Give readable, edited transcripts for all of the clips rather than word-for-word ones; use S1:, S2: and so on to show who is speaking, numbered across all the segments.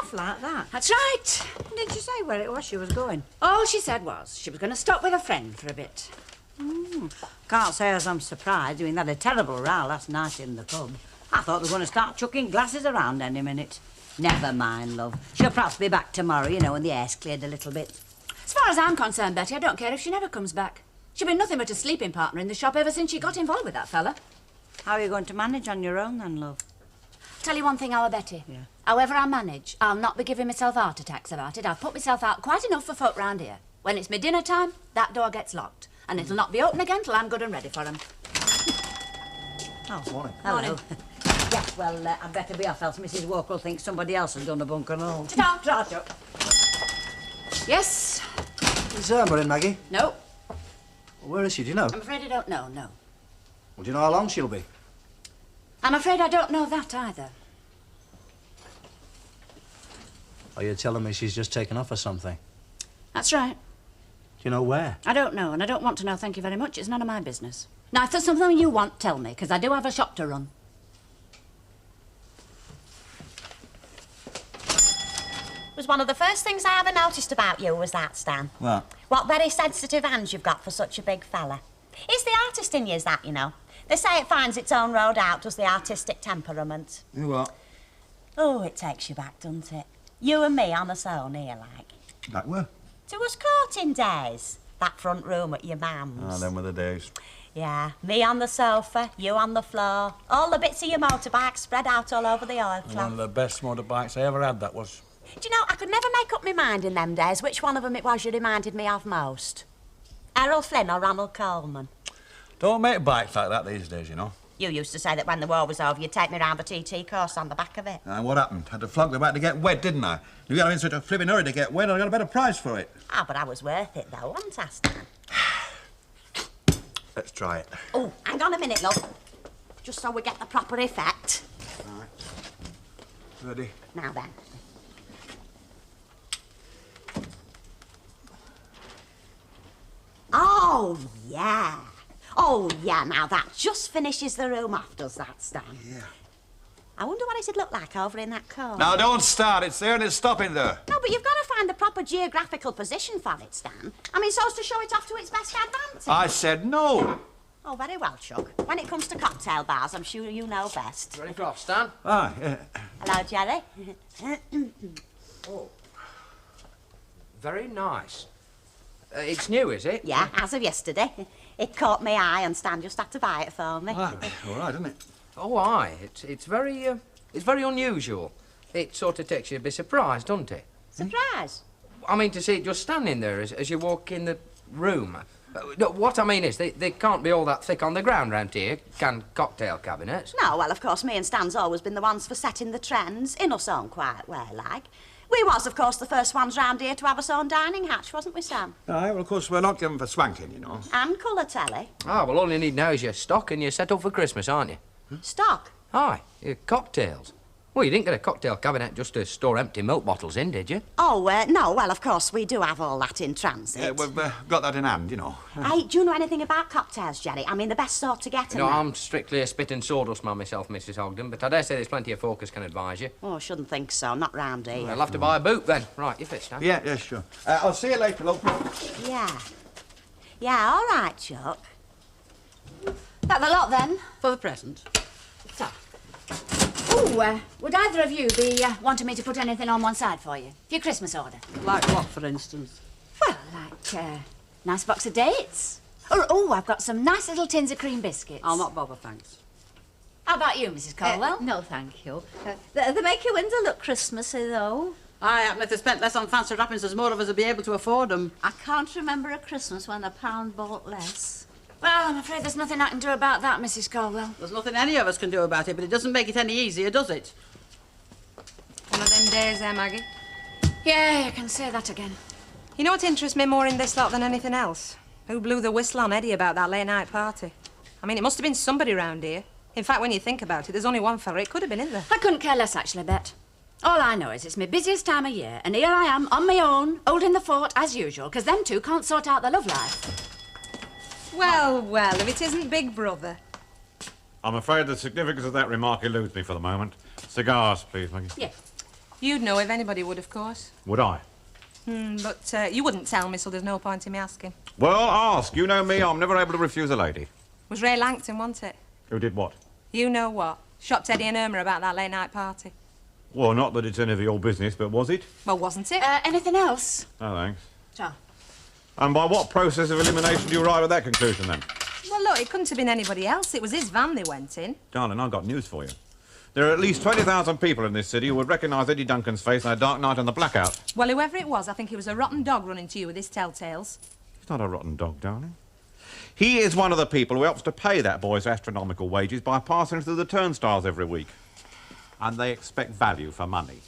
S1: off like that?
S2: That's right.
S1: Did she say where it was she was going?
S2: All she said was she was going to stop with a friend for a bit.
S1: Can't say as I'm surprised. I mean, they had a terrible row last night in the pub. I thought they were going to start chucking glasses around any minute. Never mind, love. She'll perhaps be back tomorrow, you know, when the air's cleared a little bit.
S2: As far as I'm concerned, Betty, I don't care if she never comes back. She's been nothing but a sleeping partner in the shop ever since she got involved with that fella.
S1: How are you going to manage on your own then, love?
S2: Tell you one thing, our Betty.
S1: Yeah.
S2: However I manage, I'll not be giving myself heart attacks about it. I've put myself out quite enough for folk round here. When it's my dinner time, that door gets locked. And it'll not be open again till I'm good and ready for them.
S1: Oh,
S3: morning.
S1: Hello.
S2: Morning.
S1: Yes, well, I'd better be off, else Mrs. Walker will think somebody else has done a bunk and all.
S2: Ta-ta.
S1: Ta-ta.
S2: Yes?
S3: Is Irma in, Maggie?
S2: No.
S3: Where is she, do you know?
S2: I'm afraid I don't know, no.
S3: Well, do you know how long she'll be?
S2: I'm afraid I don't know that either.
S3: Are you telling me she's just taken off or something?
S2: That's right.
S3: Do you know where?
S2: I don't know, and I don't want to know, thank you very much. It's none of my business. Now, if there's something you want, tell me, because I do have a shop to run.
S4: Was one of the first things I ever noticed about you was that, Stan.
S3: What?
S4: What very sensitive hands you've got for such a big fella. It's the artist in you, that, you know. They say it finds its own road out, does the artistic temperament.
S3: You what?
S4: Oh, it takes you back, doesn't it? You and me on us own here, like.
S3: Like where?
S4: To us courting days. That front room at your mum's.
S3: Ah, them were the days.
S4: Yeah, me on the sofa, you on the floor. All the bits of your motorbike spread out all over the oilcloth.
S5: One of the best motorbikes I ever had, that was.
S4: Do you know, I could never make up my mind in them days which one of them it was you reminded me of most. Errol Flynn or Ronald Coleman.
S5: Don't make bikes like that these days, you know.
S4: You used to say that when the war was over, you'd take me round the TT course on the back of it.
S5: And what happened? Had to flog the back to get wet, didn't I? You got in such a flipping hurry to get wet, I got a better price for it.
S4: Ah, but I was worth it, though, wasn't I, Stan?
S5: Let's try it.
S4: Oh, hang on a minute, love. Just so we get the proper effect.
S5: Right. Ready?
S4: Now then. Oh, yeah. Oh, yeah, now that just finishes the room off, does that, Stan?
S5: Yeah.
S4: I wonder what it'd look like over in that corner.
S5: Now, don't start. It's there and it's stopping there.
S4: No, but you've got to find the proper geographical position for it, Stan. I mean, so as to show it off to its best advantage.
S5: I said no.
S4: Oh, very well, Chuck. When it comes to cocktail bars, I'm sure you know best.
S6: Ready for off, Stan?
S5: Ah, yeah.
S4: Hello, Jerry.
S6: Oh. Very nice. It's new, is it?
S4: Yeah, as of yesterday. It caught my eye and Stan just had to buy it for me.
S5: Ah, all right, isn't it?
S6: Oh, aye. It's very unusual. It sort of takes you a bit surprised, doesn't it?
S4: Surprise.
S6: I mean, to see it just standing there as you walk in the room. No, what I mean is, they can't be all that thick on the ground round here, can cocktail cabinets.
S4: No, well, of course, me and Stan's always been the ones for setting the trends, in us own quiet way, like. We was, of course, the first ones round here to have us own dining hatch, wasn't we, Sam?
S5: Aye, well, of course, we're not given for swanking, you know.
S4: And colour telly.
S6: Ah, well, all you need now is your stock and you're set up for Christmas, aren't you?
S4: Stock.
S6: Aye, your cocktails. Well, you didn't get a cocktail cabinet just to store empty milk bottles in, did you?
S4: Oh, no, well, of course, we do have all that in transit.
S5: We've got that in hand, you know.
S4: Hey, do you know anything about cocktails, Jerry? I mean, the best sort to get in
S6: No,
S4: there.
S6: I'm strictly a spit and sawdust man myself, Mrs. Ogden, but I dare say there's plenty of folk as can advise you.
S4: Oh, I shouldn't think so, not round here.
S6: I'll have to buy a boot then. Right, you fit, Stan?
S5: Yeah, sure. I'll see you later, love.
S4: Yeah. Yeah, all right, Chuck.
S2: That the lot, then?
S1: For the present.
S2: So. Ooh, would either of you be wanting me to put anything on one side for you? For your Christmas order?
S1: Like what, for instance?
S2: Well, like, nice box of dates. Or, oh, I've got some nice little tins of cream biscuits.
S1: I'll not bother, thanks.
S2: How about you, Mrs. Colwell?
S7: No, thank you. They make your window look Christmassy, though.
S1: I happen if they spent less on fancy wrappings, there's more of us will be able to afford them.
S7: I can't remember a Christmas when a pound bought less.
S2: Well, I'm afraid there's nothing I can do about that, Mrs. Colwell.
S1: There's nothing any of us can do about it, but it doesn't make it any easier, does it?
S8: One of them days there, Maggie.
S2: Yeah, you can say that again.
S8: You know what interests me more in this lot than anything else? Who blew the whistle on Eddie about that late-night party? I mean, it must have been somebody round here. In fact, when you think about it, there's only one fella. It could have been in there.
S2: I couldn't care less, actually, Bet. All I know is it's my busiest time of year, and here I am, on my own, holding the fort, as usual, because them two can't sort out their love life.
S8: Well, well, if it isn't Big Brother.
S9: I'm afraid the significance of that remark eludes me for the moment. Cigars, please, Maggie.
S2: Yeah.
S8: You'd know if anybody would, of course.
S9: Would I?
S8: But you wouldn't tell me, so there's no point in me asking.
S9: Well, ask. You know me, I'm never able to refuse a lady.
S8: Was Ray Langton, wasn't it?
S9: Who did what?
S8: You know what? Shopped Eddie and Irma about that late-night party.
S9: Well, not that it's any of your business, but was it?
S8: Well, wasn't it?
S2: Anything else?
S9: Oh, thanks.
S2: Sure.
S9: And by what process of elimination do you arrive at that conclusion, then?
S8: Well, look, it couldn't have been anybody else. It was his van they went in.
S9: Darling, I've got news for you. There are at least 20,000 people in this city who would recognise Eddie Duncan's face on a dark night on the blackout.
S8: Well, whoever it was, I think he was a rotten dog running to you with his telltales.
S9: He's not a rotten dog, darling. He is one of the people who helps to pay that boy's astronomical wages by passing through the turnstiles every week. And they expect value for money.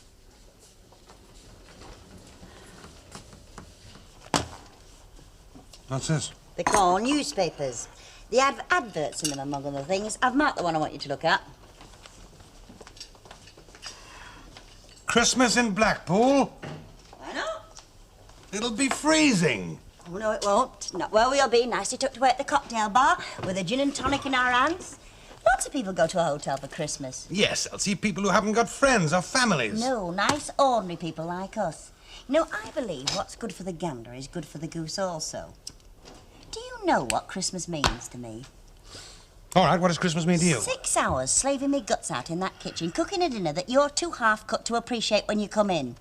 S5: What's this?
S4: They call newspapers. They have adverts in them, among other things. I've marked the one I want you to look at.
S5: Christmas in Blackpool?
S4: Why not?
S5: It'll be freezing.
S4: Oh, no, it won't. Not where we'll be, nicely tucked away at the cocktail bar with a gin and tonic in our hands. Lots of people go to a hotel for Christmas.
S5: Yes, I'll see people who haven't got friends or families.
S4: No, nice, ordinary people like us. You know, I believe what's good for the gander is good for the goose also. Do you know what Christmas means to me?
S5: All right, what does Christmas mean to you?
S4: 6 hours slaving me guts out in that kitchen, cooking a dinner that you're too half-cut to appreciate when you come in.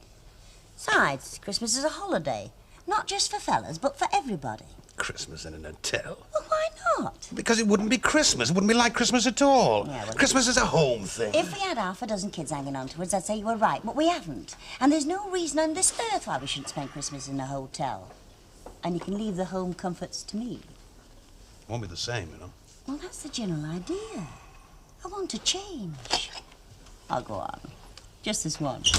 S4: Besides, Christmas is a holiday. Not just for fellas, but for everybody.
S5: Christmas in an hotel?
S4: Well, why not?
S5: Because it wouldn't be Christmas. It wouldn't be like Christmas at all.
S4: Yeah, well,
S5: Christmas is a home thing.
S4: If we had half a dozen kids hanging on to us, I'd say you were right, but we haven't. And there's no reason on this earth why we shouldn't spend Christmas in a hotel. And you can leave the home comforts to me.
S5: Won't be the same, you know.
S4: Well, that's the general idea. I want to change. I'll go on. Just this once.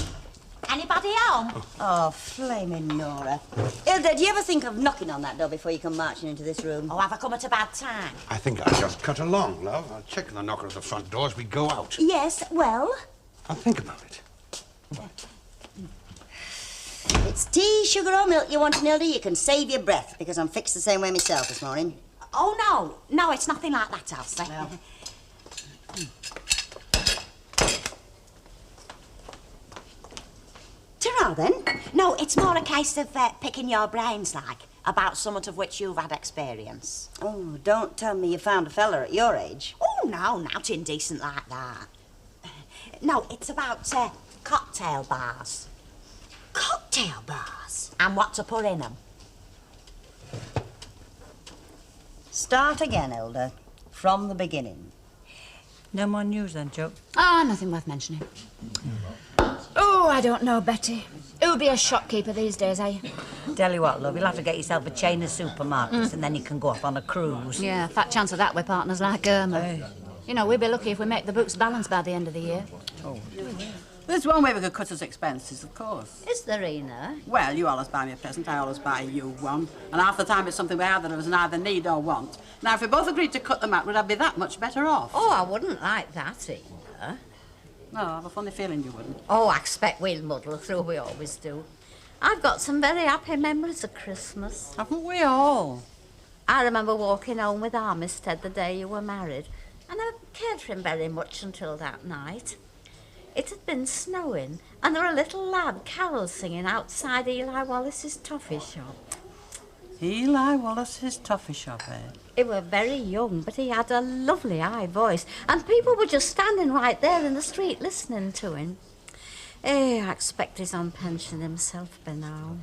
S4: Anybody home? Oh, flaming Nora. Hilda, do you ever think of knocking on that door before you come marching into this room? Oh, have I come at a bad time?
S5: I think I'll just cut along, love. I'll check the knocker at the front door as we go out.
S4: Yes, well?
S5: I'll think about it.
S4: It's tea, sugar or milk you want, Hilda. You can save your breath, because I'm fixed the same way myself this morning. Oh, no. No, it's nothing like that, Elsie. No. Ta-ra, then. No, it's more a case of picking your brains, like, about somewhat of which you've had experience. Oh, don't tell me you found a fella at your age. Oh, no, not indecent like that. No, it's about cocktail bars. Cocktail bars? And what to put in them. Start again, Hilda. From the beginning.
S1: No more news then, Chuck?
S2: Ah, nothing worth mentioning. Oh, I don't know, Betty. Who'll be a shopkeeper these days, eh?
S1: Tell you what, love, you'll have to get yourself a chain of supermarkets and then you can go off on a cruise.
S2: Yeah, fat chance of that with partners like Irma.
S1: Hey.
S2: You know, we'd be lucky if we make the books balance by the end of the year.
S10: There's one way we could cut his expenses, of course.
S7: Is there, Ena?
S10: Well, you always buy me a present, I always buy you one. And half the time it's something we either of us neither need or want. Now, if we both agreed to cut them out, would I be that much better off?
S7: Oh, I wouldn't like that, Ena.
S10: No, I have a funny feeling you wouldn't.
S7: Oh, I expect we'll muddle through, we always do. I've got some very happy memories of Christmas.
S10: Haven't we all?
S7: I remember walking home with Armistead the day you were married, and I cared for him very much until that night. It had been snowing, and there were a little lad carol singing outside Eli Wallace's toffee shop.
S10: Eli Wallace's toffee shop, eh?
S7: He were very young, but he had a lovely high voice, and people were just standing right there in the street listening to him. Eh, I expect he's on pension himself by now.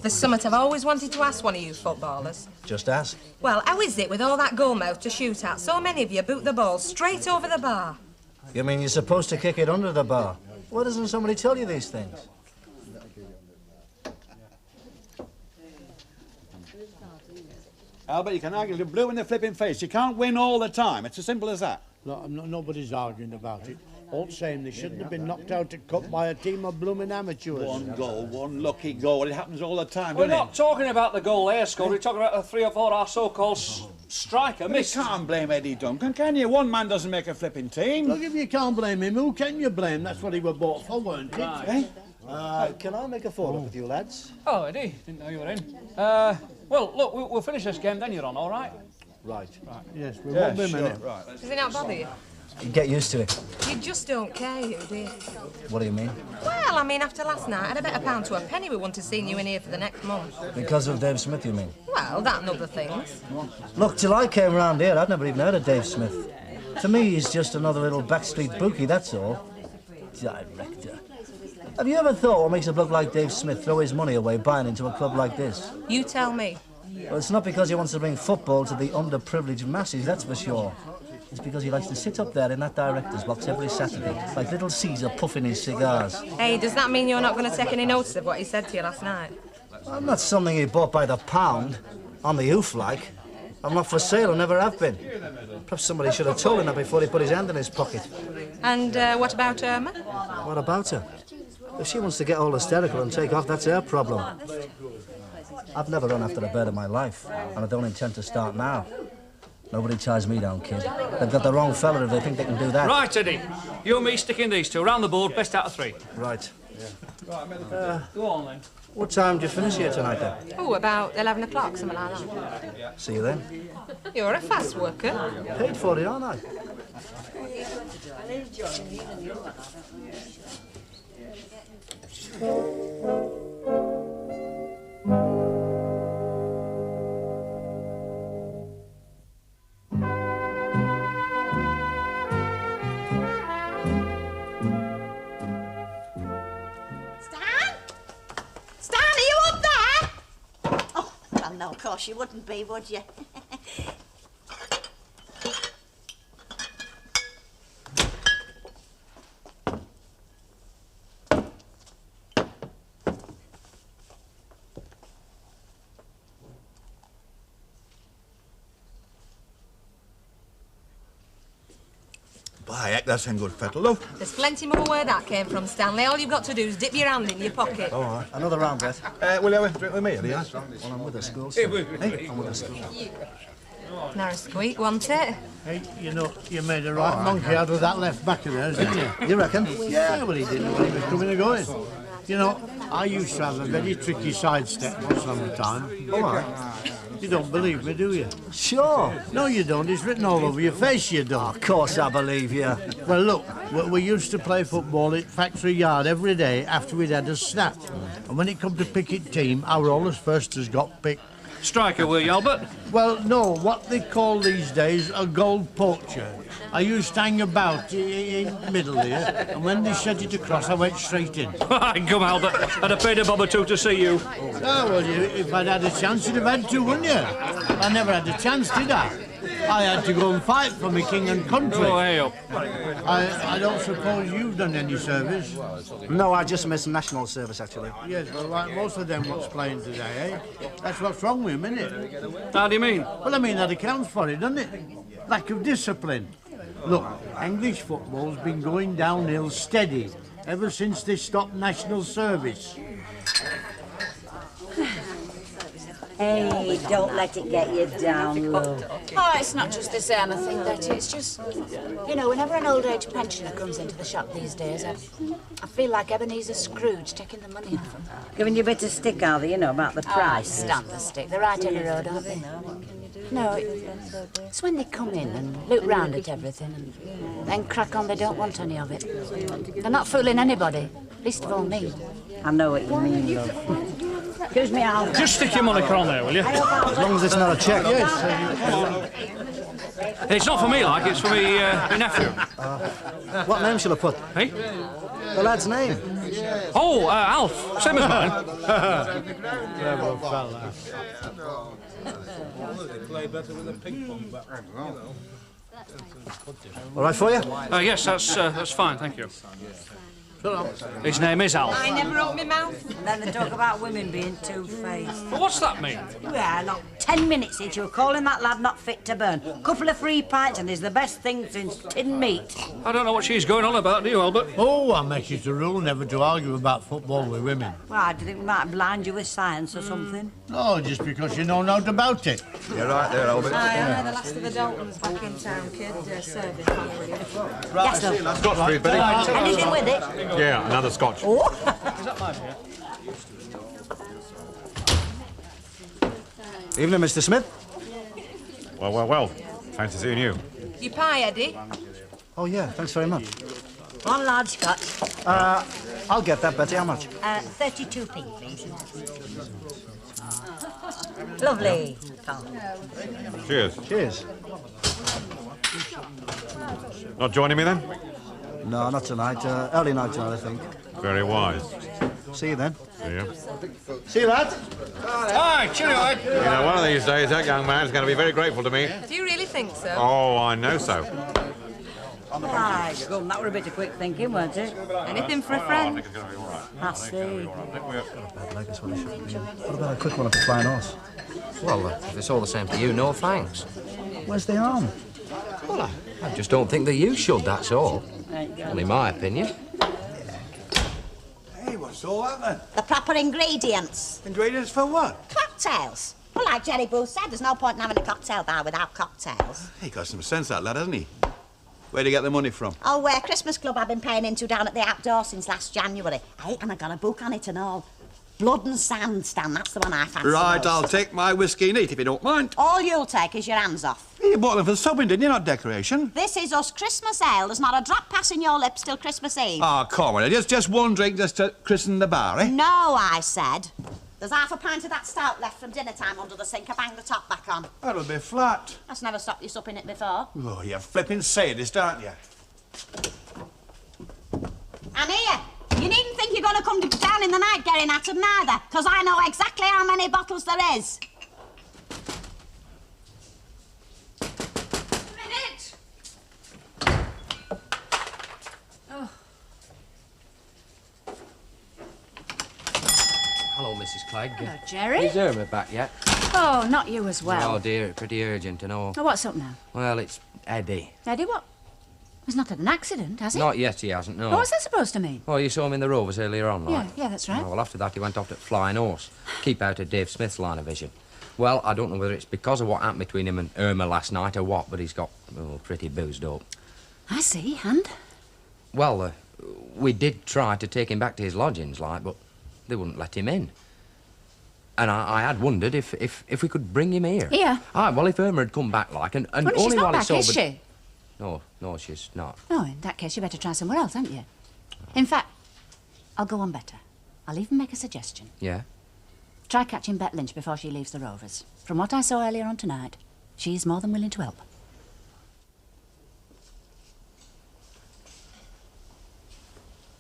S8: There's something I've always wanted to ask one of you footballers.
S3: Just ask.
S8: Well, how is it with all that goalmouth to shoot at? So many of you boot the ball straight over the bar.
S3: You mean you're supposed to kick it under the bar? Why doesn't somebody tell you these things?
S11: Albert, you can argue the blue in the flipping face. You can't win all the time. It's as simple as that.
S12: No, nobody's arguing about it. All the same, they shouldn't have been knocked out of cup by a team of blooming amateurs.
S11: One goal, one lucky goal. It happens all the time,
S13: We're
S11: doesn't
S13: not talking about the goal they scored. We're talking about the 3 or 4 our so-called striker missed.
S11: You can't blame Eddie Duncan, can you? One man doesn't make a flipping team.
S12: Look, if you can't blame him, who can you blame? That's what he was bought for, weren't it?
S11: Right.
S14: Can I make a photo with you, lads?
S13: Oh, Eddie, didn't know you were in. Well, look, we'll finish this game, then you're on, all right?
S14: Right.
S12: Yes, we won't be a minute.
S11: Right.
S8: Does it not bother you?
S3: You get used to it.
S8: You just don't care, you do you?
S3: What do you mean?
S8: Well, I mean, after last night, I'd a better pound to a penny we wouldn't have seen you in here for the next month.
S3: Because of Dave Smith, you mean?
S8: Well, that and other things.
S3: Look, till I came round here, I'd never even heard of Dave Smith. To me, he's just another little backstreet bookie, that's all. Director. Have you ever thought what makes a bloke like Dave Smith throw his money away buying into a club like this?
S8: You tell me.
S3: Well, it's not because he wants to bring football to the underprivileged masses, that's for sure. It's because he likes to sit up there in that director's box every Saturday, like little Caesar puffing his cigars.
S8: Hey, does that mean you're not going to take any notice of what he said to you last night?
S3: I'm not something he bought by the pound, on the hoof like. I'm not for sale and never have been. Perhaps somebody should have told him that before he put his hand in his pocket.
S8: And what about Irma?
S3: What about her? If she wants to get all hysterical and take off, that's her problem. I've never run after a bird in my life, and I don't intend to start now. Nobody ties me down, kid. They've got the wrong fella if they think they can do that.
S13: Right, Eddie. You and me sticking these two round the board, best out of three.
S3: Right.
S13: Go on, then.
S3: What time do you finish here tonight, then?
S8: Oh, about 11 o'clock, something like that.
S3: See you then.
S8: You're a fast worker.
S3: Paid for it, aren't I?
S4: No, of course you wouldn't be, would you?
S5: By heck, that's some good fettle, love.
S8: There's plenty more where that came from, Stanley. All you've got to do is dip your hand in your pocket.
S3: All right. Another round, Beth.
S5: Will you have a drink with me, Leon?
S3: Well, I'm with the school. Hey, I'm with the school.
S8: Narrow squeak, wasn't it?
S12: Hey, you know, you made a right monkey out of that left back of theirs, didn't you?
S3: You reckon?
S12: Yeah, well, he didn't know he was coming and going. You know, I used to have a very tricky sidestep once on a time.
S3: All right.
S12: You don't believe me, do you?
S3: Sure.
S12: No, you don't. It's written all over your face, you don't.
S3: Of course I believe you.
S12: Well, look, we used to play football at Factory Yard every day after we'd had a snap. And when it come to picket team, our always first has got picked.
S13: Striker, were you, Albert?
S12: Well, no, what they call these days a gold poacher. I used to hang about in the middle here, and when they set it across, I went straight in.
S13: Come, Albert. I'd have paid a bob or two to see you.
S12: Oh, well, if I'd had a chance, you'd have had to, wouldn't you? I never had a chance, did I? I had to go and fight for my king and country.
S13: Oh, hey up.
S12: I don't suppose you've done any service?
S3: No, I just missed national service, actually.
S12: Yes, well, like most of them what's playing today, eh? That's what's wrong with them, isn't it?
S13: How do you mean?
S12: Well, I mean, that accounts for it, doesn't it? Lack of discipline. Look, English football's been going downhill steady ever since they stopped national service.
S1: Hey, don't let it get you down, love.
S2: Oh, it's not just this Emma thing, Betty. It's just, you know, whenever an old age pensioner comes into the shop these days, I feel like Ebenezer Scrooge taking the money off them.
S1: Giving you a bit of stick, are they, you know, about the price?
S2: Stand the stick. They're right every road, aren't they? No, it's when they come in and look round at everything and then crack on they don't want any of it. They're not fooling anybody, least of all me.
S1: I know what you mean, love. Excuse me, Al.
S13: Just stick your moniker on there, will you?
S3: As long as it's not a cheque.
S12: Yes.
S13: It's not for me, like, it's for me nephew.
S3: What name shall I put?
S13: Hey?
S3: The lad's name.
S13: Oh, Alf. Same as mine.
S12: Clever fella.
S3: All right for you?
S13: Yes, that's fine, thank you. His name is Alf.
S8: I never opened my mouth.
S1: And then they talk about women being two-faced.
S13: But what's that mean?
S1: Well, not 10 minutes since you were calling that lad not fit to burn. Couple of free pints and he's the best thing since tinned meat.
S13: I don't know what she's going on about, do you, Albert?
S12: Oh, I make it a rule never to argue about football with women.
S1: Well, do you think we might blind you with science or something?
S12: No, just because you know naught about it.
S5: You're right there, Albert.
S8: Aye, the last of the Daltons back in town, kid. Serving.
S1: Yes, love.
S9: Scotch for you, Betty.
S1: Anything with it?
S9: Yeah, another Scotch.
S1: Oh.
S13: Is that mine here?
S3: Evening, Mr. Smith.
S9: Well. Fancy seeing you.
S8: You pie, Eddie?
S3: Oh, yeah, thanks very much.
S1: One large Scotch.
S3: I'll get that, Betty. How much?
S1: 32p, please. Lovely.
S9: Cheers.
S3: Cheers.
S9: Not joining me then?
S3: No, not tonight. Early night tonight, I think.
S9: Very wise.
S3: See you then.
S9: See you.
S3: See you, lad.
S13: Hi, cheerio, Ed.
S9: You know, one of these days, that young man's going to be very grateful to me.
S8: Do you really think so?
S9: Oh, I know so.
S1: My God, that were a bit of quick thinking, weren't it?
S8: Anything for a friend?
S1: I see.
S3: Bad leg is what I should be. What about a quick one at the Flying Horse?
S6: Well, if it's all the same to you, no thanks.
S3: Where's the arm?
S6: Well, I just don't think that you should, that's all. Only my opinion.
S11: Hey, what's all that then?
S4: The proper ingredients.
S11: Ingredients for what?
S4: Cocktails. Well, like Jerry Booth said, there's no point in having a cocktail bar without cocktails.
S5: He got some sense, that lad, hasn't he? Where'd he get the money from?
S4: Oh, Christmas Club I've been paying into down at the outdoor since last January. Hey, and I got a book on it and all. Blood and Sand, Stan, that's the one I fancy
S5: Right,
S4: most.
S5: I'll take my whiskey neat if you don't mind.
S4: All you'll take is your hands off.
S5: You bought them for the subbing, didn't you, not decoration?
S4: This is us Christmas ale. There's not a drop passing your lips till Christmas Eve.
S5: Oh, come on, just one drink just to christen the bar, eh?
S4: No, I said. There's half a pint of that stout left from dinner time under the sink. I banged the top back on.
S5: That'll be flat.
S4: That's never stopped you supping it before.
S5: Oh, you're flipping sadist, aren't you?
S4: And here, you needn't think you're going to come down in the night getting at them neither, because I know exactly how many bottles there is.
S8: A minute. Oh.
S6: Hello, Mrs. Clegg.
S2: Hello, Jerry.
S6: Is Irma back yet?
S2: Oh, not you as well.
S6: Oh, dear, pretty urgent and all.
S2: Oh, what's up now?
S6: Well, it's Eddie.
S2: Eddie, what? He's not had an accident, has he?
S6: Not yet, he hasn't, no.
S2: Oh, what's that supposed to mean?
S6: Oh, you saw him in the Rovers earlier on, like?
S2: Yeah, that's right.
S6: Oh, well, after that, he went off to Flying Horse. Keep out of Dave Smith's line of vision. Well, I don't know whether it's because of what happened between him and Irma last night or what, but he's got, pretty boozed up.
S2: I see, and?
S6: Well, we did try to take him back to his lodgings, like, but they wouldn't let him in. And I had wondered if we could bring him here.
S2: Here?
S6: Aye, well, if Irma had come back, like, and
S2: Well,
S6: only
S2: she's not
S6: while
S2: back,
S6: he's sober...
S2: is she?
S6: No, she's not.
S2: No, in that case, you better try somewhere else, haven't you? In fact, I'll go on better. I'll even make a suggestion.
S6: Yeah?
S2: Try catching Bet Lynch before she leaves the Rovers. From what I saw earlier on tonight, she's more than willing to help.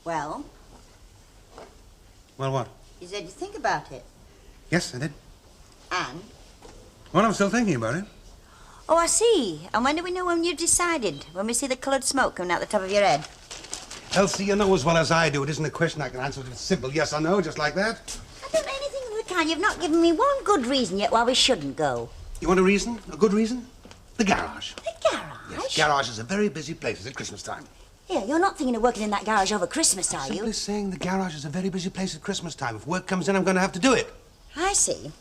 S4: Well?
S11: Well, what?
S4: You said you think about it.
S11: Yes, I did.
S4: And?
S11: Well, I'm still thinking about it.
S4: Oh, I see. And when do we know when you've decided? When we see the coloured smoke coming out the top of your head?
S11: Elsie, you know as well as I do, it isn't a question I can answer with a simple yes or no, just like that.
S4: I don't know anything of the kind. You've not given me one good reason yet why we shouldn't go.
S11: You want a reason? A good reason? The garage.
S4: The garage?
S11: Yes, garage is a very busy place at Christmas time.
S4: Yeah, you're not thinking of working in that garage over Christmas, are you?
S11: Simply saying the garage is a very busy place at Christmas time. If work comes in, I'm going to have to do it.
S4: I see.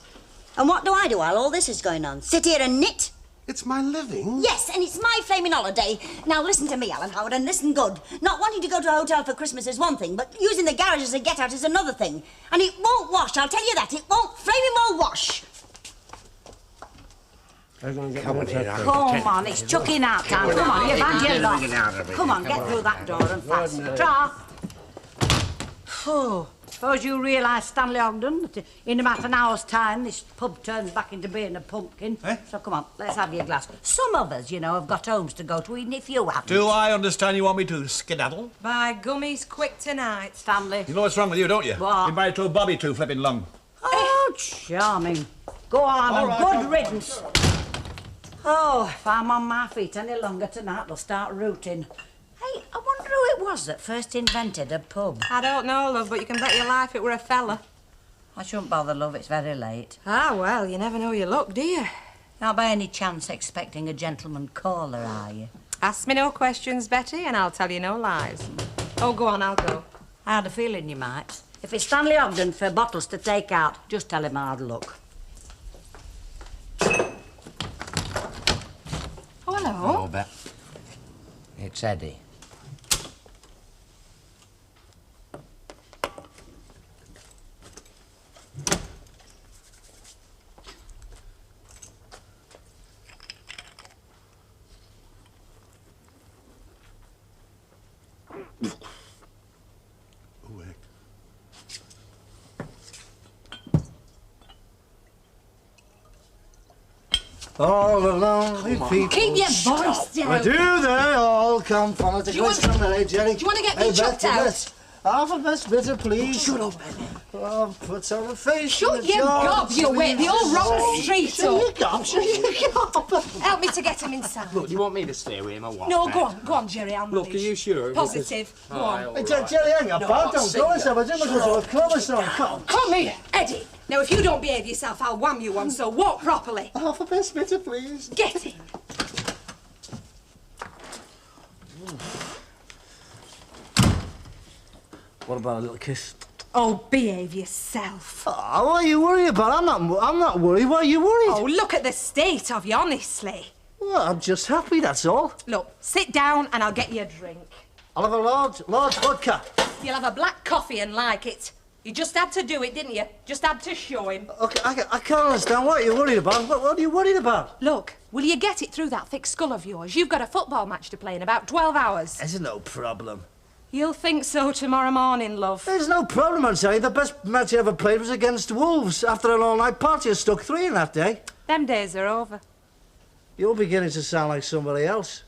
S4: And what do I do while all this is going on? Sit here and knit?
S11: It's my living.
S4: Yes, and it's my flaming holiday. Now listen to me, Alan Howard, and listen good. Not wanting to go to a hotel for Christmas is one thing, but using the garage as a get-out is another thing. And it won't wash, I'll tell you that. It won't, flaming well wash.
S6: Come on,
S1: Come on, it's chucking out time. Come on, you've had your lot. Come on, get through that door and fast. Tra. Oh, suppose you realise, Stanley Ogden, that in about an hour's time this pub turns back into being a pumpkin.
S5: Eh?
S1: So come on, let's have your glass. Some of us, you know, have got homes to go to, even if you haven't.
S5: Do I understand you want me to skedaddle?
S8: By gummies, quick tonight.
S1: Stanley.
S5: You know what's wrong with you, don't you?
S1: What?
S5: You're married to a bobby too flipping long.
S1: Oh, charming. Go on,
S5: All
S1: and
S5: right,
S1: good riddance. Oh, if I'm on my feet any longer tonight, they'll start rooting. Hey, I wonder who it was that first invented a pub.
S8: I don't know, love, but you can bet your life it were a fella.
S1: I shouldn't bother, love, it's very late.
S8: Ah, well, you never know your luck, do you?
S1: Not by any chance expecting a gentleman caller, are you?
S8: Ask me no questions, Betty, and I'll tell you no lies. Oh, go on, I'll go.
S1: I had a feeling you might. If it's Stanley Ogden for bottles to take out, just tell him hard luck.
S8: Oh, hello.
S6: Hello, Bet. It's Eddie.
S3: All the lonely people.
S8: Keep your voice down.
S3: Where do they all come from? It's a question from the Jerry.
S8: Do you want to get me
S3: Hey,
S8: chucked
S3: Betty,
S8: out?
S3: Betty. Half a best bitter, please. Shut up, Benny. Oh, puts on a face.
S8: Shut your gob, you wit. The old wrong street
S3: Shut your gob, shut your gob.
S8: Help me to get him inside.
S6: Look, do you want me to stay with him or what?
S8: No, go on, Jerry, I'll
S6: Look, are you sure?
S8: Positive. Go on.
S3: Hey, Jerry, hang up. Don't go yourself. I didn't go to a club or something.
S8: Come here, Eddie. Now, if you don't behave yourself, I'll wham you one, so walk properly.
S3: Half a best bitter, please.
S8: Get in.
S3: What about a little kiss?
S8: Oh, behave yourself.
S3: Oh, what are you worried about? I'm not worried. Why are you worried?
S8: Oh, look at the state of you, honestly.
S3: Well, I'm just happy, that's all.
S8: Look, sit down and I'll get you a drink.
S3: I'll have a large vodka.
S8: You'll have a black coffee and like it. You just had to do it, didn't you? Just had to show him.
S3: Okay, I can't understand what you're worried about. What are you worried about?
S8: Look, will you get it through that thick skull of yours? You've got a football match to play in about 12 hours.
S3: There's no problem.
S8: You'll think so tomorrow morning, love.
S3: There's no problem, I'm telling you. The best match I ever played was against Wolves. After an all-night party, I stuck 3 in that day.
S8: Them days are over.
S3: You're beginning to sound like somebody else.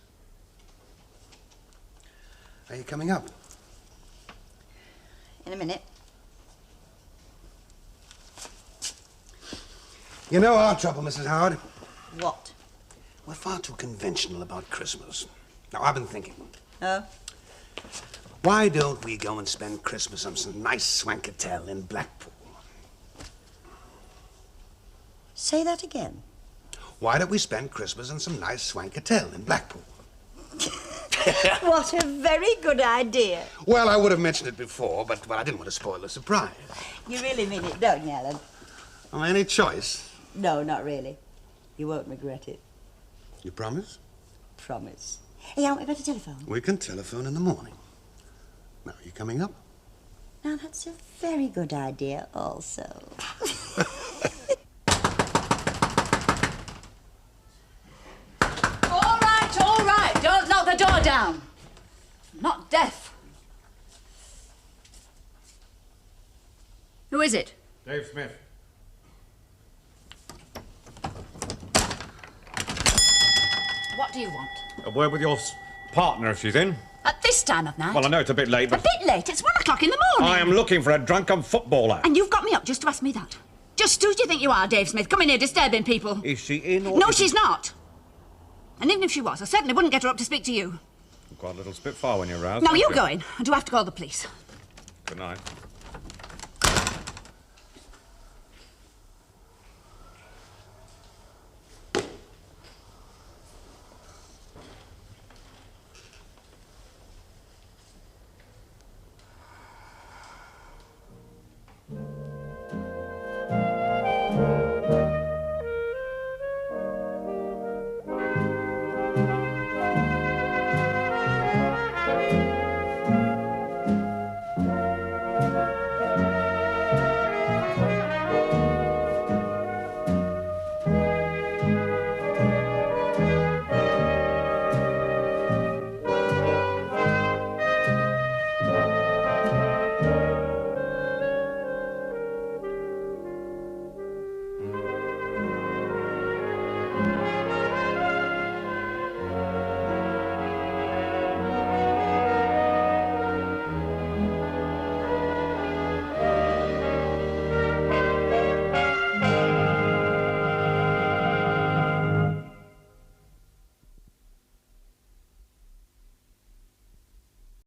S11: Are you coming up?
S4: In a minute.
S11: You know our trouble, Mrs. Howard?
S4: What?
S11: We're far too conventional about Christmas. Now, I've been thinking.
S4: Oh?
S11: Why don't we go and spend Christmas on some nice swankatel in Blackpool?
S4: Say that again.
S11: Why don't we spend Christmas on some nice swankatel in Blackpool?
S4: What a very good idea.
S11: Well, I would have mentioned it before, but I didn't want to spoil the surprise.
S4: You really mean it, don't you, Ellen?
S11: Well, any choice?
S4: No, not really. You won't regret it.
S11: You promise?
S4: Promise. Hey, aren't we better telephone?
S11: We can telephone in the morning. Now, are you coming up?
S4: Now, that's a very good idea also.
S2: All right. Don't knock the door down. I'm not deaf. Who is it?
S9: Dave Smith.
S2: What do you want?
S9: A word with your partner if she's in.
S2: At this time of night?
S9: Well, I know it's a bit late,
S2: A
S9: but
S2: bit late. It's 1 o'clock in the morning.
S9: I am looking for a drunken footballer.
S2: And you've got me up just to ask me that. Just who do you think you are, Dave Smith? Coming here disturbing people.
S9: Is she in or...
S2: No, she's not. And even if she was, I certainly wouldn't get her up to speak to you.
S9: Quite a little spitfire when you're roused.
S2: Now
S9: aren't
S2: you go in. I do have to call the police.
S9: Good night.